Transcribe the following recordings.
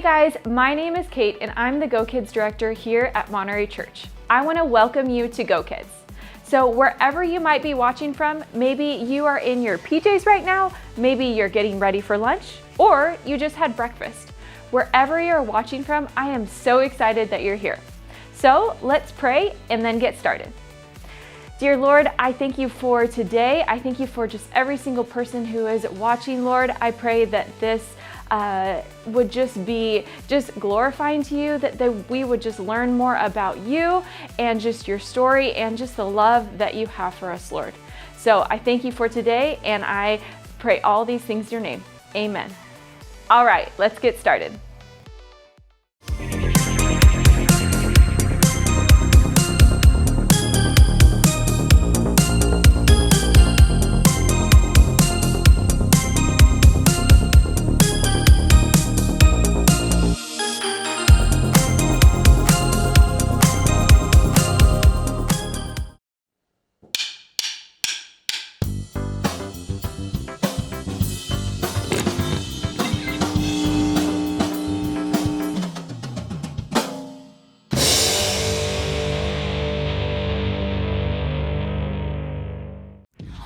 guys, my name is Kate and I'm the GoKids director here at Monterey Church. I want to welcome you to GoKids. So wherever you might be watching from, maybe you are in your PJs right now, maybe you're getting ready for lunch, or you just had breakfast. Wherever you're watching from, I am so excited that you're here. So let's pray and then get started. Dear Lord, I thank you for today. I thank you for just every single person who is watching, Lord. I pray that this would just be glorifying to you, that we would just learn more about you and just your story and just the love that you have for us, Lord. So I thank you for today and I pray all these things in your name. Amen. All right, let's get started.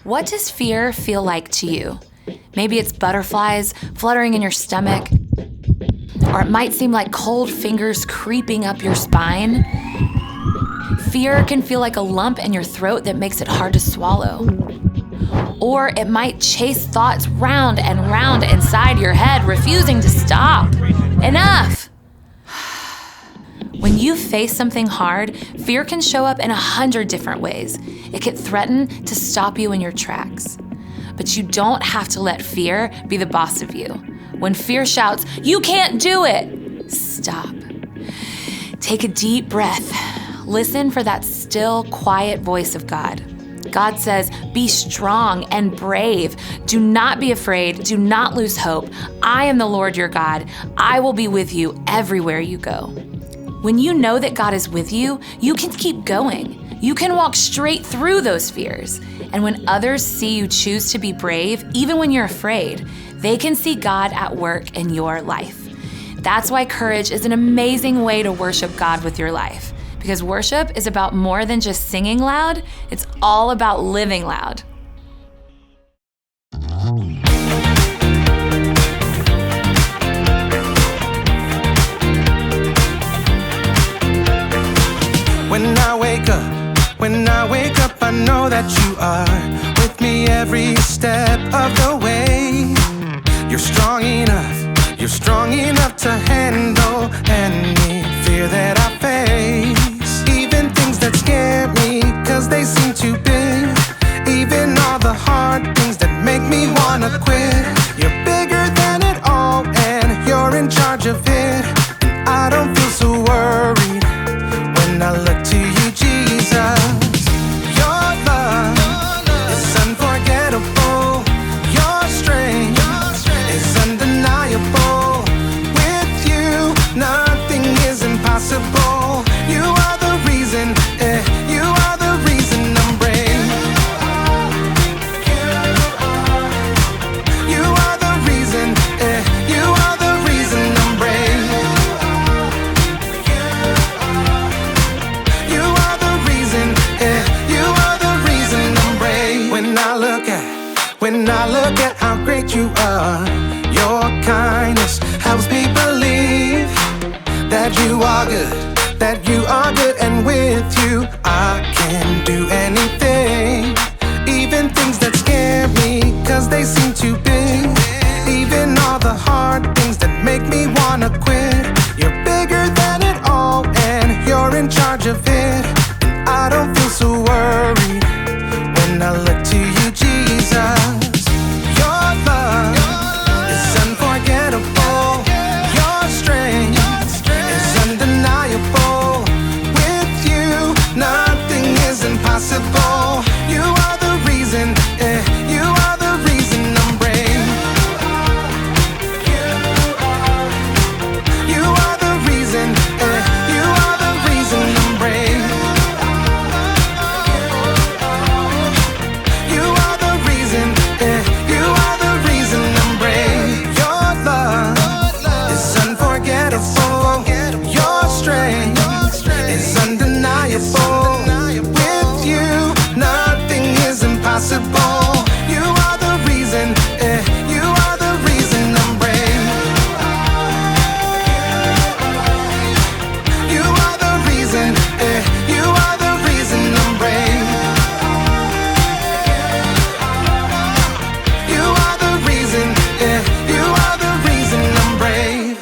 What does fear feel like to you? Maybe it's butterflies fluttering in your stomach, or it might seem like cold fingers creeping up your spine. Fear can feel like a lump in your throat that makes it hard to swallow. Or it might chase thoughts round and round inside your head, refusing to stop. Enough! When you face something hard, fear can show up in 100 different ways. It can threaten to stop you in your tracks. But you don't have to let fear be the boss of you. When fear shouts, "You can't do it!" stop. Take a deep breath. Listen for that still, quiet voice of God. God says, "Be strong and brave. Do not be afraid. Do not lose hope. I am the Lord your God. I will be with you everywhere you go." When you know that God is with you, you can keep going. You can walk straight through those fears. And when others see you choose to be brave, even when you're afraid, they can see God at work in your life. That's why courage is an amazing way to worship God with your life. Because worship is about more than just singing loud, it's all about living loud. When I wake up, I know that you are with me every step of the way. You're strong enough to handle any fear that I face. Even things that scare me, 'cause they seem too big. Even all the hard things that make me wanna quit. You're bigger than it all, and you're in charge of it. And I don't feel so worried when I look to you, Jesus. Your love is unforgettable. Your strength is undeniable. With you, nothing is impossible. You are the reason, you are the reason I'm brave. You are the reason, you are the reason I'm brave. You are the reason, you are the reason I'm brave. When I look at how great you are, your kindness helps me believe that you are good, and with you I can do anything. Even things that scare me, 'cause they seem too big. Even all the hard things that make me wanna quit. You're bigger than it all, and you're in charge of it. And I don't feel so worried when I look to you, Jesus. Your love is unforgettable. Your strength is undeniable. With you, nothing is impossible. You are the reason, you are the reason I'm brave. You are the reason, you are the reason I'm brave. You are the reason. impossible. You are the reason, you are the reason I'm brave. You are the reason, you are the reason I'm brave. You are the reason, you are the reason I'm brave.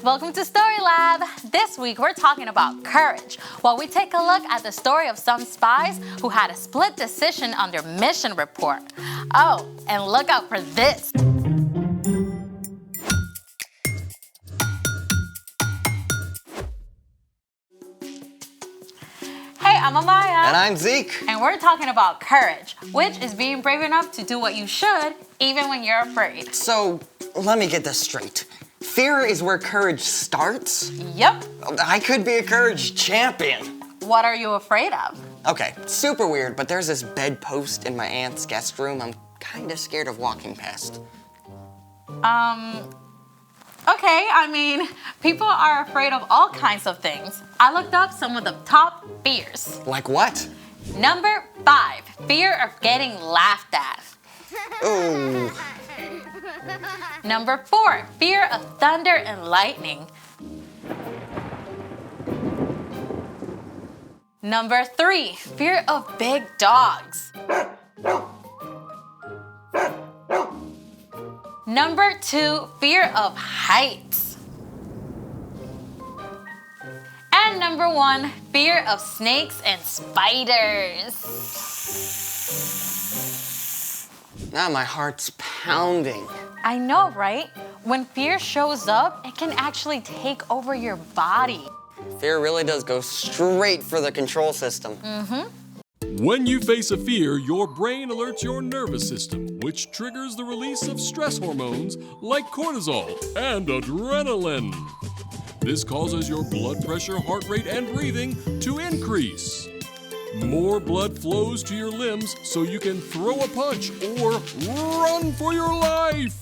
Welcome to Story Lab. This week we're talking about courage, while we take a look at the story of some spies who had a split decision on their mission report. Oh, and look out for this. Hey, I'm Amaya. And I'm Zeke. And we're talking about courage, which is being brave enough to do what you should, even when you're afraid. So, let me get this straight. Fear is where courage starts? Yep. I could be a courage champion. What are you afraid of? Okay, super weird, but there's this bedpost in my aunt's guest room I'm kind of scared of walking past. Okay, I mean, people are afraid of all kinds of things. I looked up some of the top fears. Like what? Number 5, fear of getting laughed at. Ooh. Number 4, fear of thunder and lightning. Number 3, fear of big dogs. Number 2, fear of heights. And number 1, fear of snakes and spiders. Now my heart's pounding. I know, right? When fear shows up, it can actually take over your body. Fear really does go straight for the control system. When you face a fear, your brain alerts your nervous system, which triggers the release of stress hormones like cortisol and adrenaline. This causes your blood pressure, heart rate, and breathing to increase. More blood flows to your limbs so you can throw a punch or run for your life.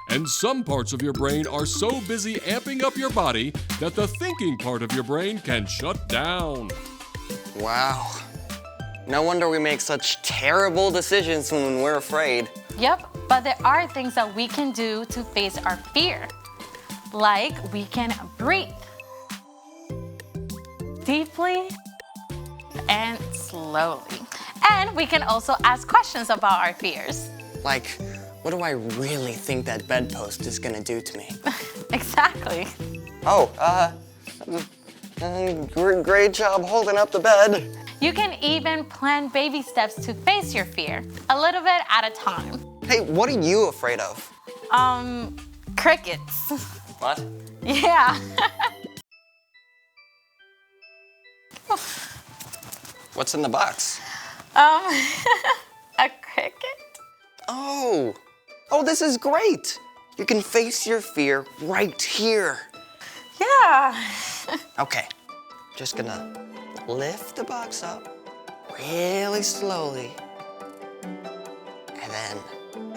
And some parts of your brain are so busy amping up your body that the thinking part of your brain can shut down. Wow. No wonder we make such terrible decisions when we're afraid. Yep, but there are things that we can do to face our fear. Like we can breathe deeply and slowly. And we can also ask questions about our fears. Like, what do I really think that bedpost is gonna do to me? Exactly. Oh, great job holding up the bed. You can even plan baby steps to face your fear, a little bit at a time. Hey, what are you afraid of? Crickets. What? Yeah. What's in the box? A cricket? Oh, this is great. You can face your fear right here. Yeah. Okay, just gonna lift the box up really slowly. And then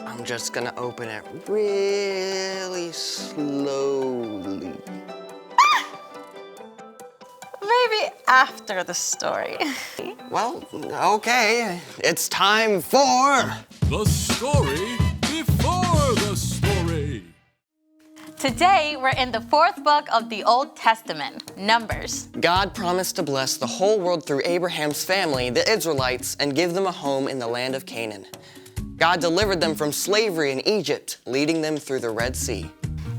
I'm just gonna open it really slowly. Maybe after the story. Well, okay, it's time for... The story before the story. Today, we're in the 4th book of the Old Testament, Numbers. God promised to bless the whole world through Abraham's family, the Israelites, and give them a home in the land of Canaan. God delivered them from slavery in Egypt, leading them through the Red Sea.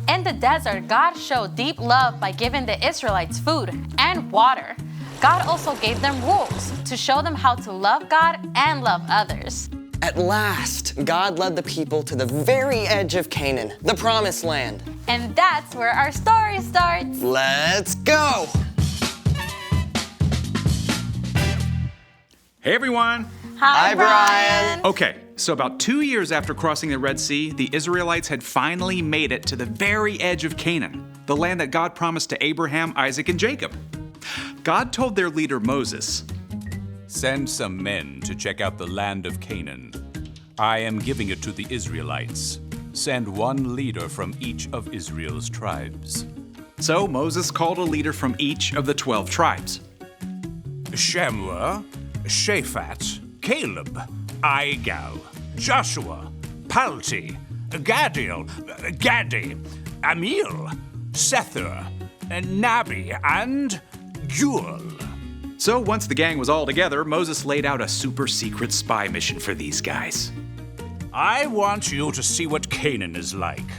In the desert, God showed deep love by giving the Israelites food and water. God also gave them rules to show them how to love God and love others. At last, God led the people to the very edge of Canaan, the Promised Land. And that's where our story starts. Let's go! Hey everyone! Hi, Brian. Okay, so about 2 years after crossing the Red Sea, the Israelites had finally made it to the very edge of Canaan, the land that God promised to Abraham, Isaac, and Jacob. God told their leader Moses, "Send some men to check out the land of Canaan. I am giving it to the Israelites. Send one leader from each of Israel's tribes." So Moses called a leader from each of the 12 tribes. Shammua, Shaphat, Caleb, Igal, Joshua, Palti, Gadiel, Gadi, Amiel, Sethur, Nabi, and Juel. So once the gang was all together, Moses laid out a super secret spy mission for these guys. I want you to see what Canaan is like.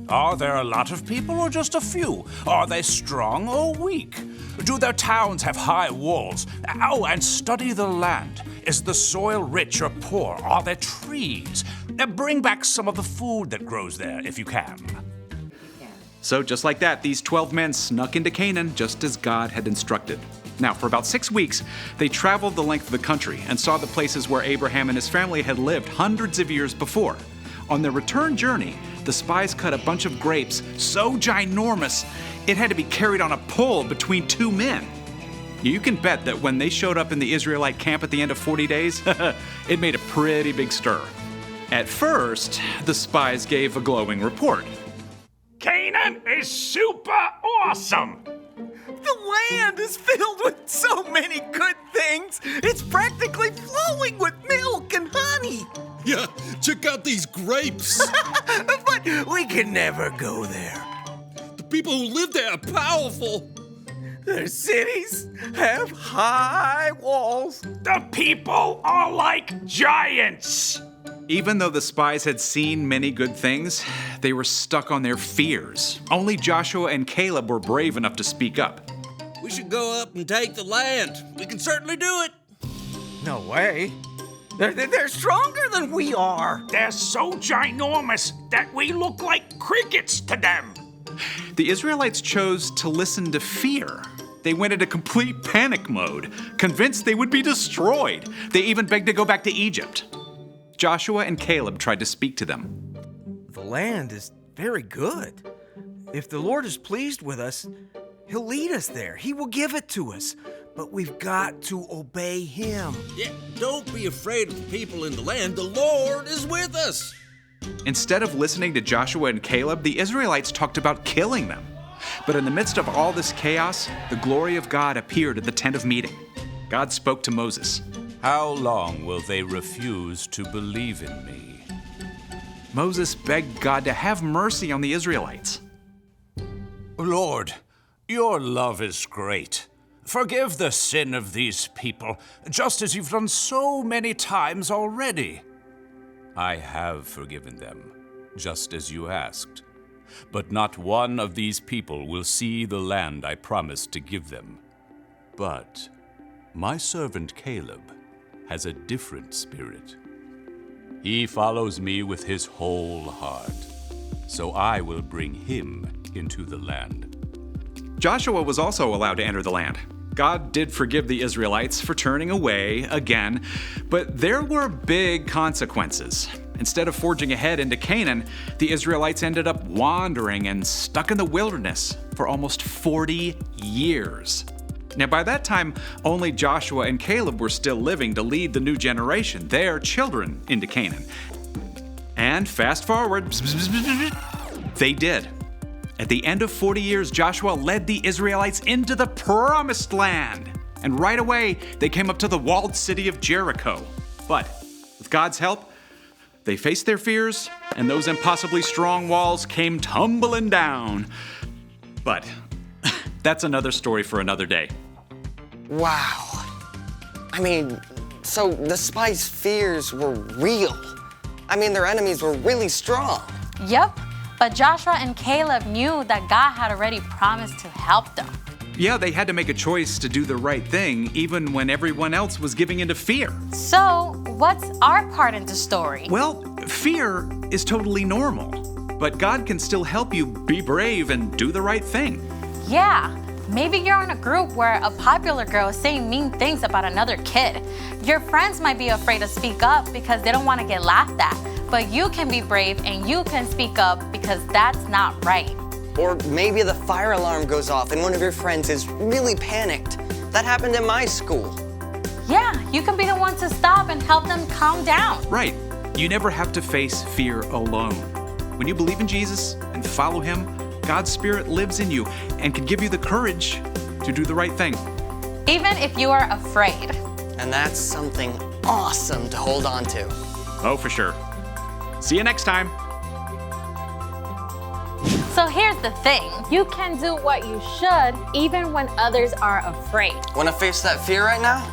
Are there a lot of people or just a few? Are they strong or weak? Do their towns have high walls? Oh, and study the land. Is the soil rich or poor? Are there trees? Bring back some of the food that grows there if you can. So just like that, these 12 men snuck into Canaan just as God had instructed. Now, for about 6 weeks, they traveled the length of the country and saw the places where Abraham and his family had lived hundreds of years before. On their return journey, the spies cut a bunch of grapes so ginormous, it had to be carried on a pole between 2 men. You can bet that when they showed up in the Israelite camp at the end of 40 days, it made a pretty big stir. At first, the spies gave a glowing report. Canaan is super awesome! The land is filled with so many good things. It's practically flowing with milk and honey. Yeah, check out these grapes. But we can never go there. The people who live there are powerful. Their cities have high walls. The people are like giants! Even though the spies had seen many good things, they were stuck on their fears. Only Joshua and Caleb were brave enough to speak up. We should go up and take the land. We can certainly do it. No way. They're stronger than we are. They're so ginormous that we look like crickets to them. The Israelites chose to listen to fear. They went into complete panic mode, convinced they would be destroyed. They even begged to go back to Egypt. Joshua and Caleb tried to speak to them. The land is very good. If the Lord is pleased with us, He'll lead us there. He will give it to us. But we've got to obey Him. Yeah, don't be afraid of the people in the land. The Lord is with us. Instead of listening to Joshua and Caleb, the Israelites talked about killing them. But in the midst of all this chaos, the glory of God appeared at the tent of meeting. God spoke to Moses. How long will they refuse to believe in me? Moses begged God to have mercy on the Israelites. Lord, your love is great. Forgive the sin of these people, just as you've done so many times already. I have forgiven them, just as you asked. But not one of these people will see the land I promised to give them. But my servant Caleb has a different spirit. He follows me with his whole heart, so I will bring him into the land. Joshua was also allowed to enter the land. God did forgive the Israelites for turning away again, but there were big consequences. Instead of forging ahead into Canaan, the Israelites ended up wandering and stuck in the wilderness for almost 40 years. Now, by that time, only Joshua and Caleb were still living to lead the new generation, their children, into Canaan. And fast forward, they did. At the end of 40 years, Joshua led the Israelites into the promised land. And right away, they came up to the walled city of Jericho. But with God's help, they faced their fears, and those impossibly strong walls came tumbling down. But that's another story for another day. Wow. I mean, so the spies' fears were real. I mean, their enemies were really strong. Yep, but Joshua and Caleb knew that God had already promised to help them. Yeah, they had to make a choice to do the right thing, even when everyone else was giving into fear. So, what's our part in the story? Well, fear is totally normal, but God can still help you be brave and do the right thing. Yeah, maybe you're in a group where a popular girl is saying mean things about another kid. Your friends might be afraid to speak up because they don't want to get laughed at, but you can be brave and you can speak up because that's not right. Or maybe the fire alarm goes off and one of your friends is really panicked. That happened in my school. Yeah, you can be the one to stop and help them calm down. Right. You never have to face fear alone. When you believe in Jesus and follow Him, God's Spirit lives in you and can give you the courage to do the right thing. even if you are afraid. And that's something awesome to hold on to. Oh, for sure. See you next time. So here's the thing. You can do what you should even when others are afraid. Want to face that fear right now?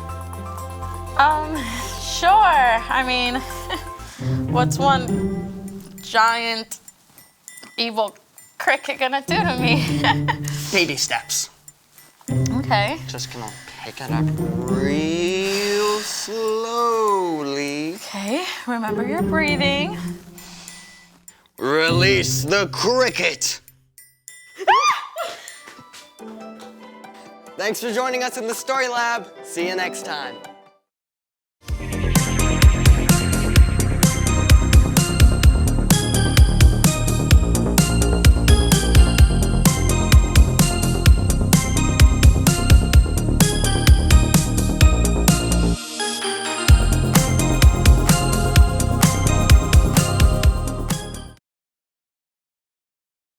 Sure. I mean, what's one giant evil cricket gonna do to me? Baby steps. Okay. Just gonna pick it up real slowly. Okay, remember your breathing. Release the cricket. Thanks for joining us in the Story Lab. See you next time.